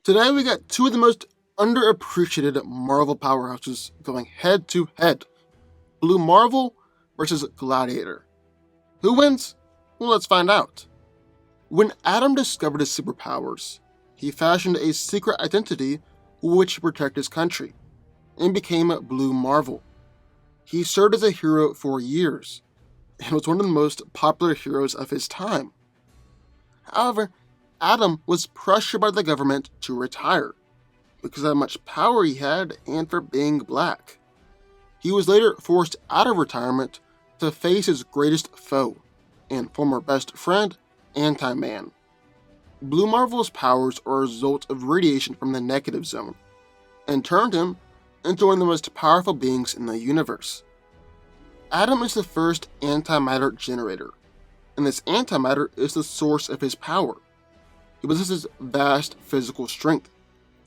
Today we got two of the most underappreciated Marvel powerhouses going head to head. Blue Marvel versus Gladiator. Who wins? Well, let's find out. When Adam discovered his superpowers, he fashioned a secret identity which would protect his country, and became Blue Marvel. He served as a hero for years, and was one of the most popular heroes of his time. However, Adam was pressured by the government to retire because of how much power he had and for being black. He was later forced out of retirement to face his greatest foe and former best friend, Anti-Man. Blue Marvel's powers are a result of radiation from the negative zone, and turned him into one of the most powerful beings in the universe. Adam is the first antimatter generator, and this antimatter is the source of his power. He possesses vast physical strength.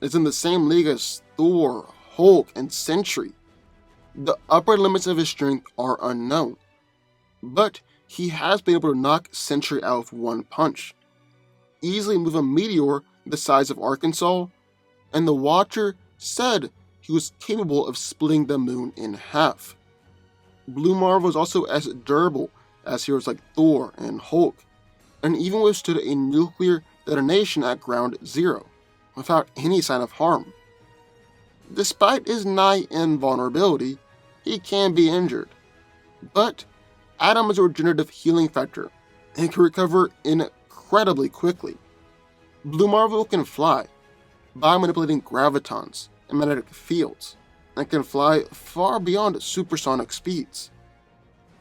It's in the same league as Thor, Hulk, and Sentry. The upper limits of his strength are unknown, but he has been able to knock Sentry out with one punch, easily move a meteor the size of Arkansas, and the Watcher said he was capable of splitting the moon in half. Blue Marvel is also as durable as heroes like Thor and Hulk, and even withstood a nuclear detonation at ground zero, without any sign of harm. Despite his nigh invulnerability, he can be injured, but Adam has a regenerative healing factor and can recover incredibly quickly. Blue Marvel can fly by manipulating gravitons and magnetic fields, and can fly far beyond supersonic speeds.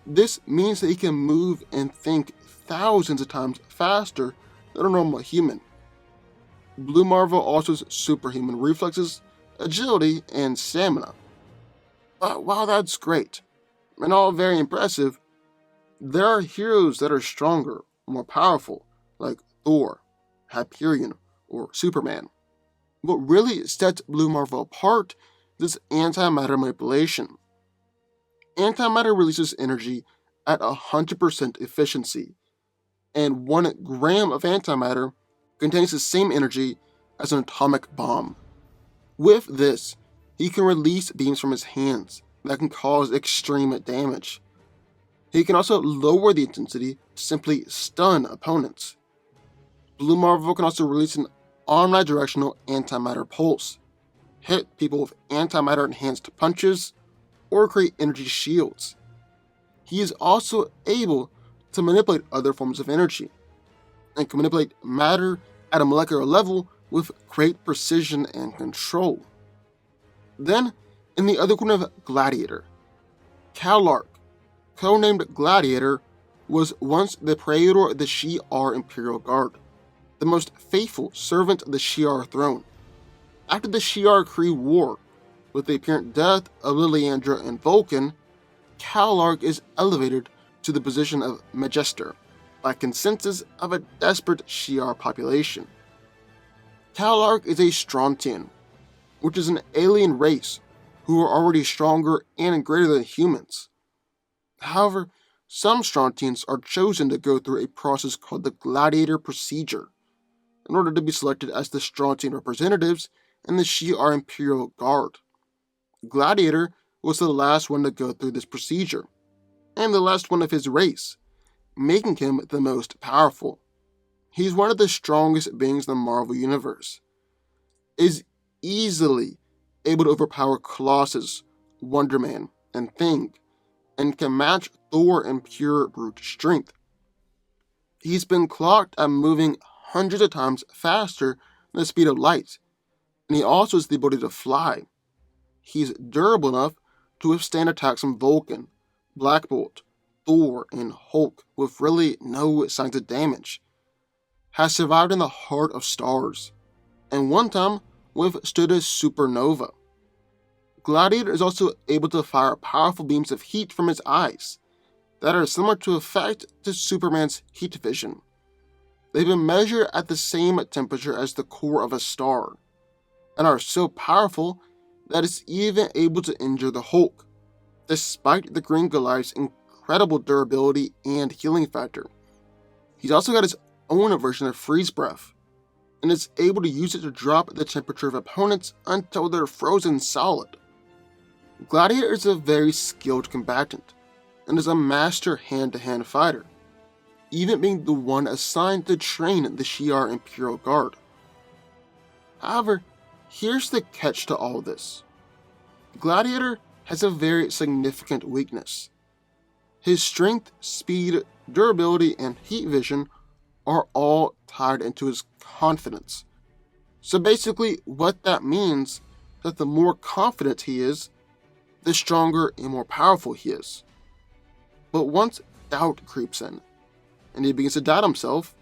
This means that he can move and think thousands of times faster than a normal human. Blue Marvel also has superhuman reflexes, agility, and stamina. But while that's great, and all very impressive, there are heroes that are stronger, more powerful, like Thor, Hyperion, or Superman. What really sets Blue Marvel apart is antimatter manipulation. Antimatter releases energy at 100% efficiency, and 1 gram of antimatter contains the same energy as an atomic bomb. With this, he can release beams from his hands that can cause extreme damage. He can also lower the intensity to simply stun opponents. Blue Marvel can also release an omnidirectional antimatter pulse, hit people with antimatter enhanced punches, or create energy shields. He is also able to manipulate other forms of energy, and can manipulate matter at a molecular level with great precision and control. Then, in the other corner of Gladiator, Calark, codenamed Gladiator, was once the praetor of the Shi'ar Imperial Guard, the most faithful servant of the Shi'ar throne. After the Shi'ar-Kree War, with the apparent death of Lilandra and Vulcan, Calark is elevated to the position of Magister by consensus of a desperate Shi'ar population. Calark is a Strontian, which is an alien race who are already stronger and greater than humans. However, some Strontians are chosen to go through a process called the Gladiator procedure in order to be selected as the Strontian representatives in the Shi'ar Imperial Guard. Gladiator was the last one to go through this procedure, and the last one of his race, making him the most powerful. He's one of the strongest beings in the Marvel Universe, is easily able to overpower Colossus, Wonder Man, and Thing, and can match Thor in pure brute strength. He's been clocked at moving hundreds of times faster than the speed of light, and he also has the ability to fly. He's durable enough to withstand attacks from Vulcan, Black Bolt, Thor, and Hulk with really no signs of damage. Has survived in the heart of stars, and one time withstood a supernova. Gladiator is also able to fire powerful beams of heat from his eyes that are similar to effect to Superman's heat vision. They've been measured at the same temperature as the core of a star, and are so powerful that it's even able to injure the Hulk, despite the Green Goliath's incredible durability and healing factor. He's also got his own version of freeze breath, and is able to use it to drop the temperature of opponents until they're frozen solid. Gladiator is a very skilled combatant, and is a master hand-to-hand fighter, even being the one assigned to train the Shi'ar Imperial Guard. However, here's the catch to all this. Gladiator has a very significant weakness. His strength, speed, durability, and heat vision are all tied into his confidence. So basically, what that means is that the more confident he is, the stronger and more powerful he is. But once doubt creeps in, and he begins to doubt himself,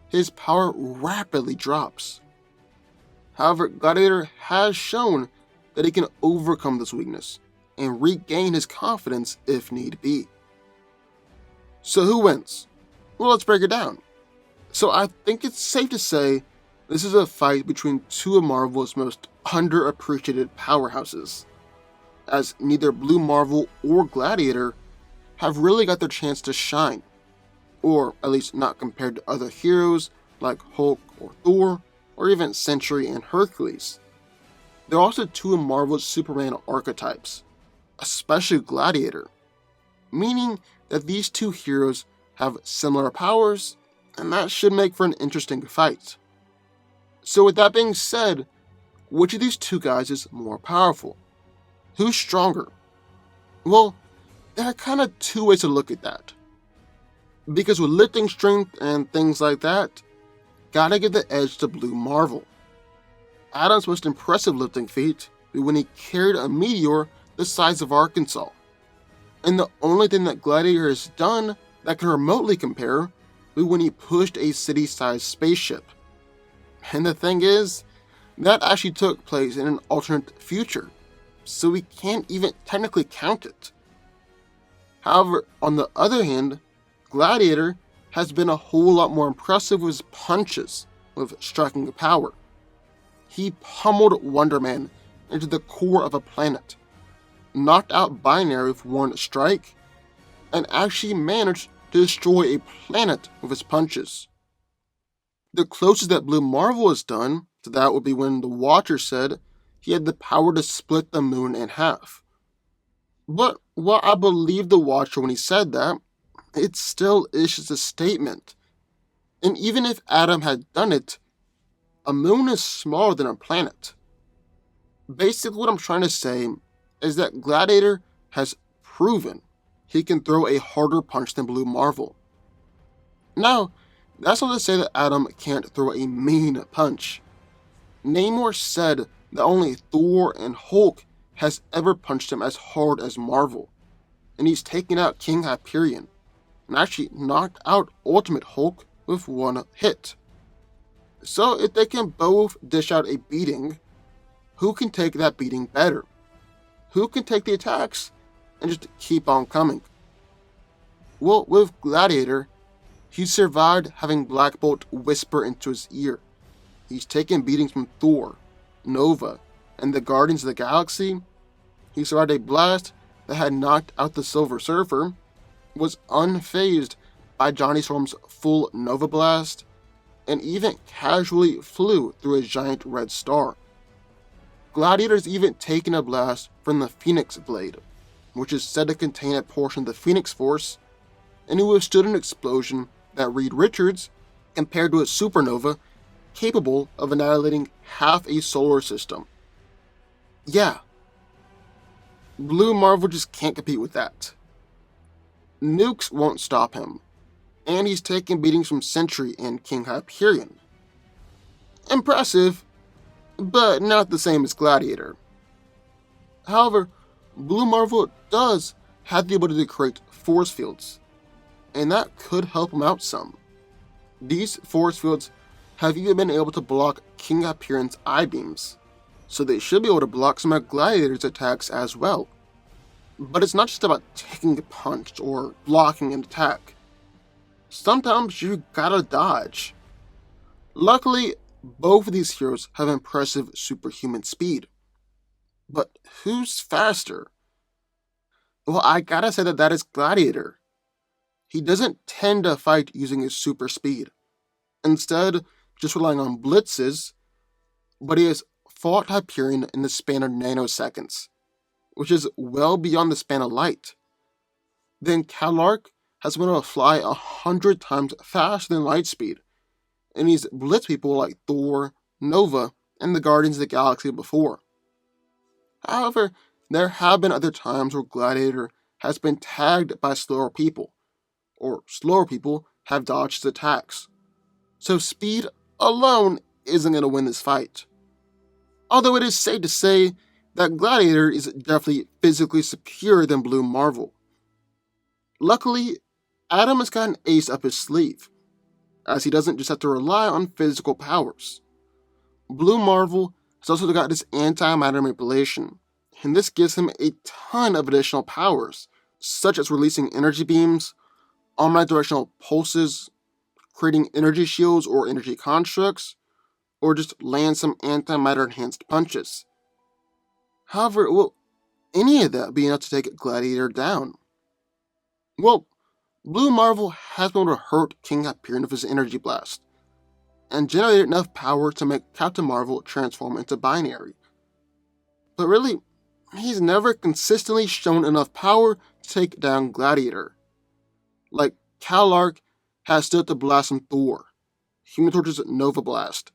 his power rapidly drops. However, Gladiator has shown that he can overcome this weakness and regain his confidence if need be. So who wins? Well, let's break it down. So I think it's safe to say this is a fight between two of Marvel's most underappreciated powerhouses, as neither Blue Marvel or Gladiator have really got their chance to shine, or at least not compared to other heroes like Hulk or Thor, or even Sentry and Hercules. They're also two of Marvel's Superman archetypes, especially Gladiator, meaning that these two heroes have similar powers, and that should make for an interesting fight. So with that being said, which of these two guys is more powerful? Who's stronger? Well, there are kind of two ways to look at that. Because with lifting strength and things like that, gotta give the edge to Blue Marvel. Adam's most impressive lifting feat was when he carried a meteor the size of Arkansas. And the only thing that Gladiator has done that can remotely compare was when he pushed a city-sized spaceship. And the thing is, that actually took place in an alternate future, so we can't even technically count it. However, on the other hand, Gladiator has been a whole lot more impressive with his punches, with striking power. He pummeled Wonder Man into the core of a planet, knocked out Binary with one strike, and actually managed to destroy a planet with his punches. The closest that Blue Marvel has done to that would be when the Watcher said he had the power to split the moon in half. But while I believe the Watcher when he said that, it still is just a statement. And even if Adam had done it, a moon is smaller than a planet. Basically what I'm trying to say is that Gladiator has proven he can throw a harder punch than Blue Marvel. Now, that's not to say that Adam can't throw a mean punch. Namor said that only Thor and Hulk has ever punched him as hard as Marvel, and he's taken out King Hyperion, and actually knocked out Ultimate Hulk with one hit. So if they can both dish out a beating, who can take that beating better? Who can take the attacks and just keep on coming? Well, with Gladiator, he survived having Black Bolt whisper into his ear. He's taken beatings from Thor, Nova, and the Guardians of the Galaxy. He survived a blast that had knocked out the Silver Surfer, was unfazed by Johnny Storm's full Nova Blast, and even casually flew through a giant red star. Gladiator's even taken a blast from the Phoenix Blade, which is said to contain a portion of the Phoenix Force, and who withstood an explosion that Reed Richards compared to a supernova capable of annihilating half a solar system. Yeah, Blue Marvel just can't compete with that. Nukes won't stop him, and he's taking beatings from Sentry and King Hyperion. Impressive, but not the same as Gladiator. However, Blue Marvel does have the ability to create force fields, and that could help him out some. These force fields have even been able to block King Hyperion's eye beams, so they should be able to block some of Gladiator's attacks as well. But it's not just about taking a punch or blocking an attack. Sometimes you gotta dodge. Luckily, both of these heroes have impressive superhuman speed. But who's faster? Well, I gotta say that is Gladiator. He doesn't tend to fight using his super speed. Instead, just relying on blitzes, but he has fought Hyperion in the span of nanoseconds, which is well beyond the span of light. Then Calark has been able to fly 100 times faster than light speed, and he's blitzed people like Thor, Nova, and the Guardians of the Galaxy before. However, there have been other times where Gladiator has been tagged by slower people, or slower people have dodged his attacks. So speed alone isn't going to win this fight. Although it is safe to say that Gladiator is definitely physically superior than Blue Marvel. Luckily, Adam has got an ace up his sleeve, as he doesn't just have to rely on physical powers. Blue Marvel has also got this antimatter manipulation, and this gives him a ton of additional powers, such as releasing energy beams, omnidirectional pulses, creating energy shields or energy constructs, or just land some antimatter enhanced punches. However, will any of that be enough to take Gladiator down? Well, Blue Marvel has been able to hurt King Hyperion with his energy blast, and generated enough power to make Captain Marvel transform into binary. But really, he's never consistently shown enough power to take down Gladiator. Like, Calark has stood to blast from Thor, Human Torch's Nova Blast,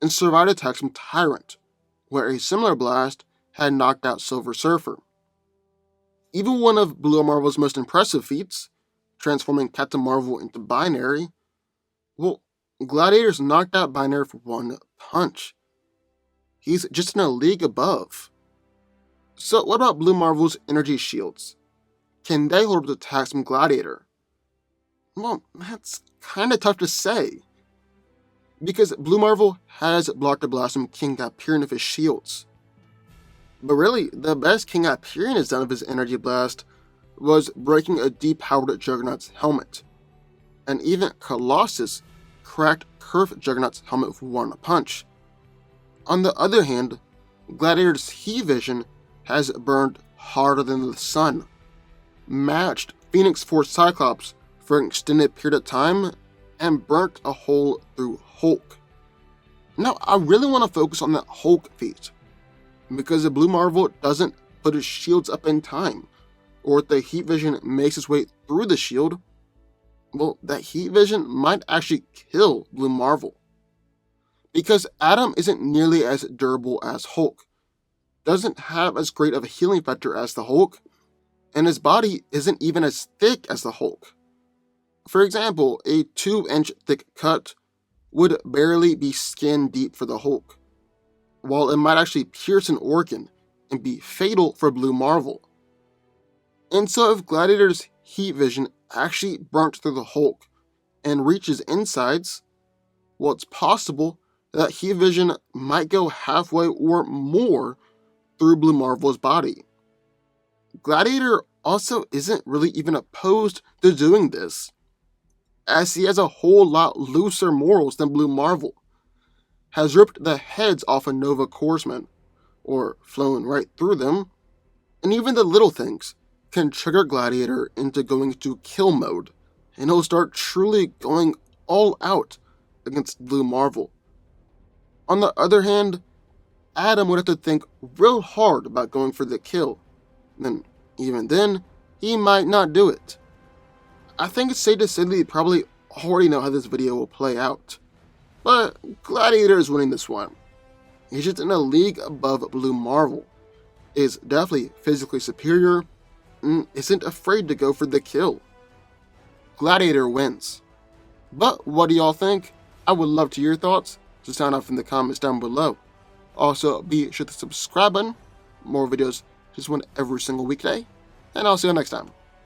and survived attacks from Tyrant, where a similar blast had knocked out Silver Surfer. Even one of Blue Marvel's most impressive feats, transforming Captain Marvel into binary, well, Gladiator's knocked out binary for one punch. He's just in a league above. So what about Blue Marvel's energy shields? Can they hold up the attacks from Gladiator? Well, that's kinda tough to say, because Blue Marvel has blocked the blast from King Hyperion with his shields. But really, the best King Hyperion has done of his energy blast was breaking a depowered Juggernaut's helmet, and even Colossus cracked Curved Juggernaut's helmet with one punch. On the other hand, Gladiator's heat vision has burned harder than the sun, matched Phoenix Force Cyclops for an extended period of time, and burnt a hole through Hulk. Now, I really want to focus on that Hulk feat, because the Blue Marvel doesn't put his shields up in time, or if the heat vision makes its way through the shield, well, that heat vision might actually kill Blue Marvel. Because Adam isn't nearly as durable as Hulk, doesn't have as great of a healing factor as the Hulk, and his body isn't even as thick as the Hulk. For example, a 2-inch thick cut would barely be skin deep for the Hulk, while it might actually pierce an organ and be fatal for Blue Marvel. And so if Gladiator's heat vision actually burnt through the Hulk and reaches insides, well, it's possible that heat vision might go halfway or more through Blue Marvel's body. Gladiator also isn't really even opposed to doing this, as he has a whole lot looser morals than Blue Marvel, has ripped the heads off of Nova Corpsmen, or flown right through them, and even the little things can trigger Gladiator into going into kill mode, and he'll start truly going all out against Blue Marvel. On the other hand, Adam would have to think real hard about going for the kill, and even then, he might not do it. I think it's safe to say that you probably already know how this video will play out, but Gladiator is winning this one. He's just in a league above Blue Marvel, is definitely physically superior, and isn't afraid to go for the kill. Gladiator wins. But what do y'all think? I would love to hear your thoughts, so sound off in the comments down below. Also, be sure to subscribe button, more videos just one every single weekday, and I'll see you next time.